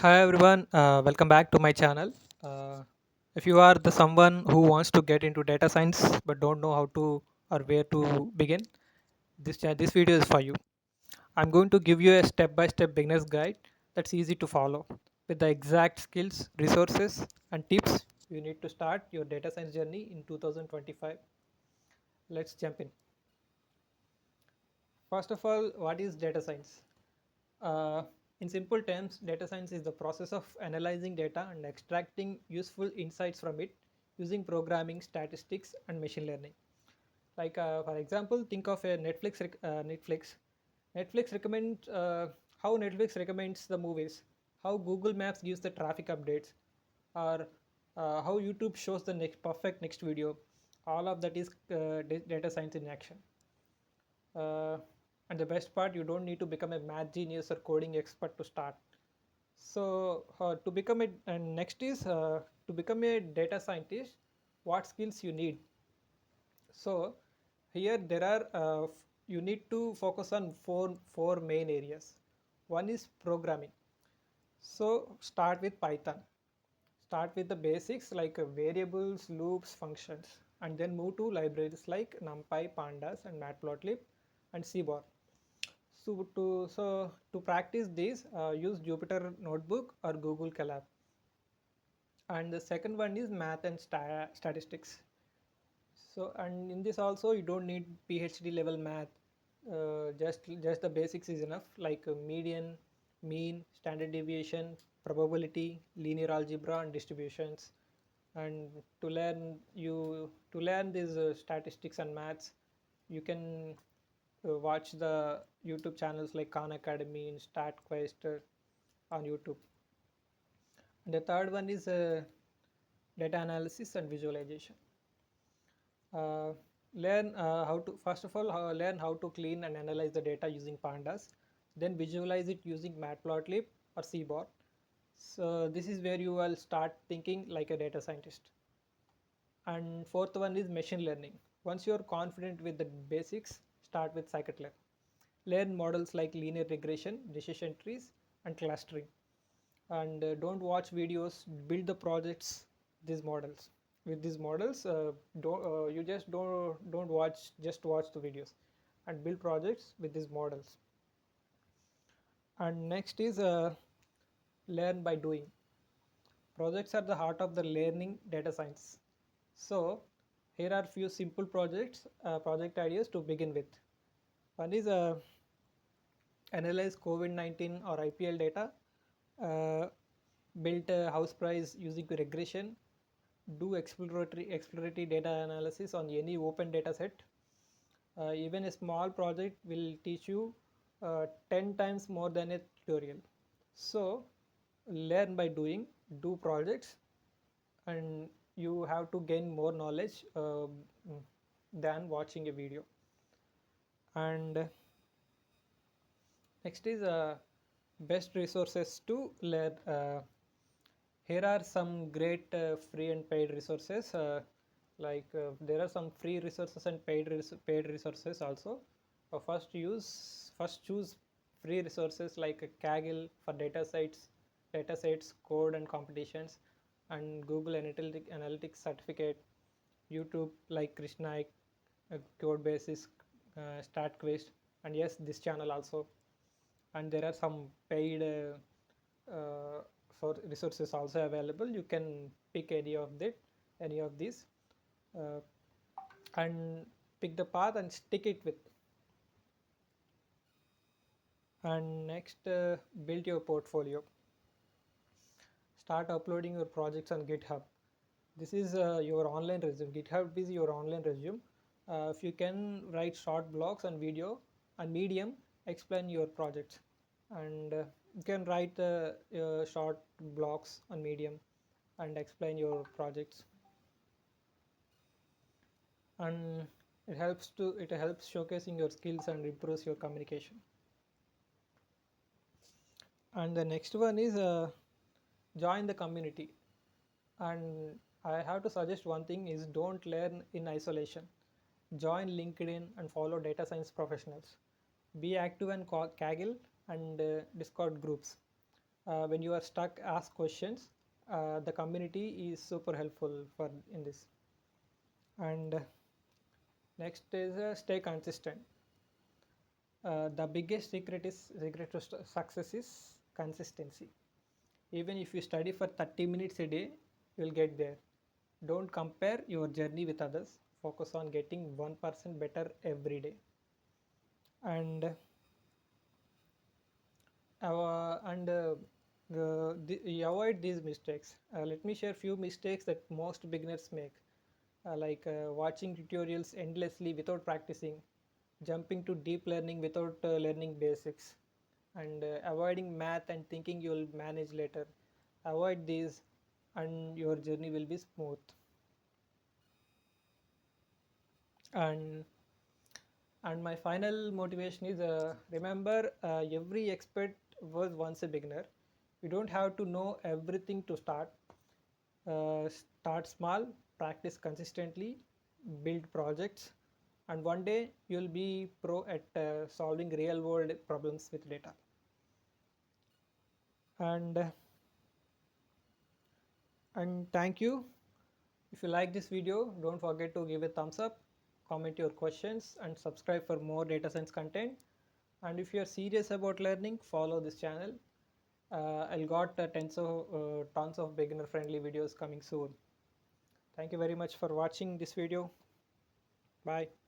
Hi everyone, welcome back to my channel. Uh, if you are the someone who wants to get into data science but don't know how to or where to begin, this video is for you. I'm going to give you a step-by-step beginner's guide that's easy to follow with the exact skills, resources, and tips you need to start your data science journey in 2025. Let's jump in. First of all, what is data science? Uh, in simple terms, data science is the process of analyzing data and extracting useful insights from it using programming, statistics, and machine learning. Like for example, think of a Netflix. Netflix recommends how Netflix recommends the movies, how Google Maps gives the traffic updates, or how YouTube shows the next perfect next video. All of that is data science in action. Uh, and the best part, you don't need to become a math genius or coding expert to start. So to become a and next is to become a data scientist, what skills you need. So here there are you need to focus on four main areas. One is programming. So start with Python. Start with the basics like variables, loops, functions, and then move to libraries like NumPy, Pandas, and Matplotlib, and Seaborn. So to practice this, use Jupyter Notebook or Google Colab. And the second one is math and statistics. So and in this also you don't need PhD level math. Just the basics is enough, like median, mean, standard deviation, probability, linear algebra, and distributions. And to learn these statistics and maths, you can watch the YouTube channels like Khan Academy and StatQuest on YouTube. And the third one is data analysis and visualization. Uh, learn how to first of all learn how to clean and analyze the data using pandas, then visualize it using Matplotlib or Seaborn. So this is where you will start thinking like a data scientist. And fourth one is machine learning. Once you are confident with the basics, start with scikit-learn. Learn models like linear regression, decision trees, and clustering. And don't watch videos, build the projects these models with these models. Don't you just don't watch, just watch the videos and build projects with these models. And next is learn by doing. Projects are the heart of the learning data science. So here are few simple project ideas to begin with. One is analyze COVID-19 or IPL data, uh, build a house price using regression, do exploratory data analysis on any open data set. Even a small project will teach you 10 times more than a tutorial. So learn by doing, do projects, and you have to gain more knowledge than watching a video. And next is best resources to learn. Here are some great free and paid resources. There are some free resources and paid resources also. First choose free resources like Kaggle for data sets, code and competitions, and Google Analytics certificate. YouTube like Krishna, Code Basis, StatQuest, and yes, this channel also. And there are some paid for resources also available. You can pick any of these, uh, and pick the path and stick it with. And next, build your portfolio. Start uploading your projects on GitHub. This is your online resume. GitHub is your online resume. If you can write short blogs and video and Medium, explain your projects. And you can write short blogs on Medium and explain your projects. And it helps showcasing your skills and improves your communication. And the next one is join the community. And I have to suggest one thing is don't learn in isolation. Join LinkedIn and follow data science professionals. Be active in Kaggle and Discord groups. When you are stuck, ask questions. The community is super helpful for in this. And next is stay consistent. The biggest secret to success is consistency. Even if you study for 30 minutes a day, you will get there. Don't compare your journey with others. Focus on getting 1% better every day. And avoid these mistakes. Let me share few mistakes that most beginners make, like watching tutorials endlessly without practicing, jumping to deep learning without learning basics, and avoiding math and thinking you'll manage later. Avoid these and your journey will be smooth. And my final motivation is, remember, every expert was once a beginner. You don't have to know everything to start. Start small, practice consistently, build projects, and one day you'll be pro at solving real world problems with data. And thank you. If you like this video, don't forget to give a thumbs up, comment your questions, and subscribe for more data science content. And if you are serious about learning, follow this channel. I'll got tons of beginner friendly videos coming soon. Thank you very much for watching this video. Bye.